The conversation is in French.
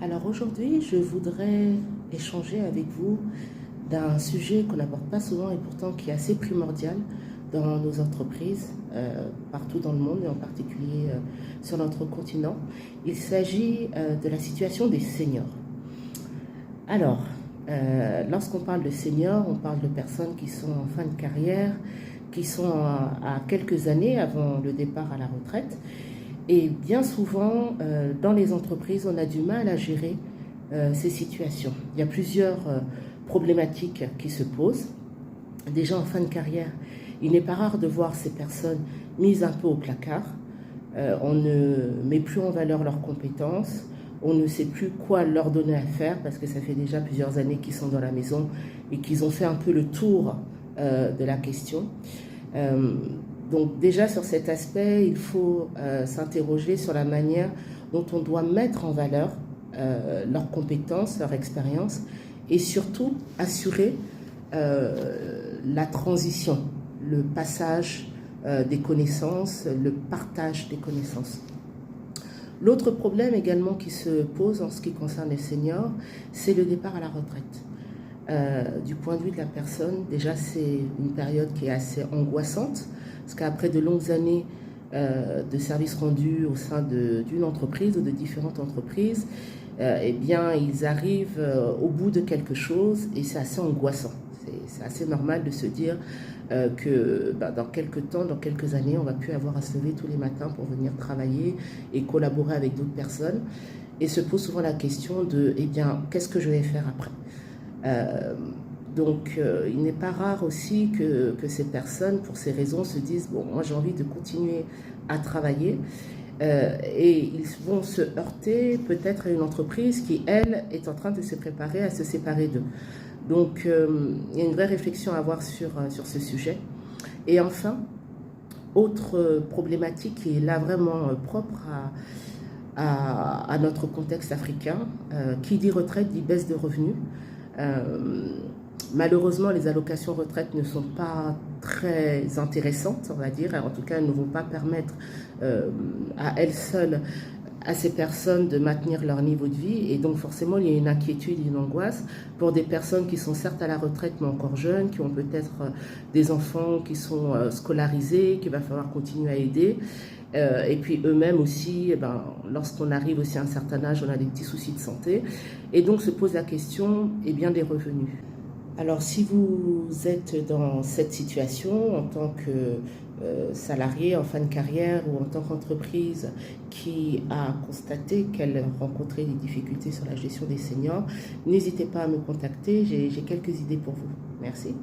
Alors aujourd'hui, je voudrais échanger avec vous d'un sujet qu'on n'aborde pas souvent et pourtant qui est assez primordial dans nos entreprises, partout dans le monde et en particulier sur notre continent. Il s'agit de la situation des seniors. Alors, lorsqu'on parle de seniors, on parle de personnes qui sont en fin de carrière, qui sont à quelques années avant le départ à la retraite. Et bien souvent, dans les entreprises, on a du mal à gérer ces situations. Il y a plusieurs problématiques qui se posent. Déjà en fin de carrière, il n'est pas rare de voir ces personnes mises un peu au placard. On ne met plus en valeur leurs compétences. On ne sait plus quoi leur donner à faire parce que ça fait déjà plusieurs années qu'ils sont dans la maison et qu'ils ont fait un peu le tour de la question. Donc déjà sur cet aspect, il faut s'interroger sur la manière dont on doit mettre en valeur leurs compétences, leur expérience et surtout assurer la transition, le passage des connaissances, le partage des connaissances. L'autre problème également qui se pose en ce qui concerne les seniors, c'est le départ à la retraite. Du point de vue de la personne, déjà c'est une période qui est assez angoissante, parce qu'après de longues années de services rendus au sein d'une entreprise ou de différentes entreprises, eh bien ils arrivent au bout de quelque chose et c'est assez angoissant. C'est assez normal de se dire que dans quelques temps, dans quelques années, on va plus avoir à se lever tous les matins pour venir travailler et collaborer avec d'autres personnes. Et se pose souvent la question de, eh bien, qu'est-ce que je vais faire après? Donc, il n'est pas rare aussi que ces personnes, pour ces raisons, se disent, bon, moi j'ai envie de continuer à travailler. Et ils vont se heurter peut-être à une entreprise qui, elle, est en train de se préparer à se séparer d'eux. Donc, il y a une vraie réflexion à avoir sur ce sujet. Et enfin, autre problématique qui est là vraiment propre à notre contexte africain, qui dit retraite dit baisse de revenus. Malheureusement, les allocations retraite ne sont pas très intéressantes, on va dire. En tout cas, elles ne vont pas permettre à elles seules à ces personnes de maintenir leur niveau de vie. Et donc, forcément, il y a une inquiétude, une angoisse pour des personnes qui sont certes à la retraite, mais encore jeunes, qui ont peut-être des enfants qui sont scolarisés, qu'il va falloir continuer à aider. Et puis eux-mêmes aussi, lorsqu'on arrive aussi à un certain âge, on a des petits soucis de santé. Et donc se pose la question des revenus. Alors si vous êtes dans cette situation en tant que salarié en fin de carrière ou en tant qu'entreprise qui a constaté qu'elle rencontrait des difficultés sur la gestion des seniors, n'hésitez pas à me contacter, j'ai quelques idées pour vous. Merci.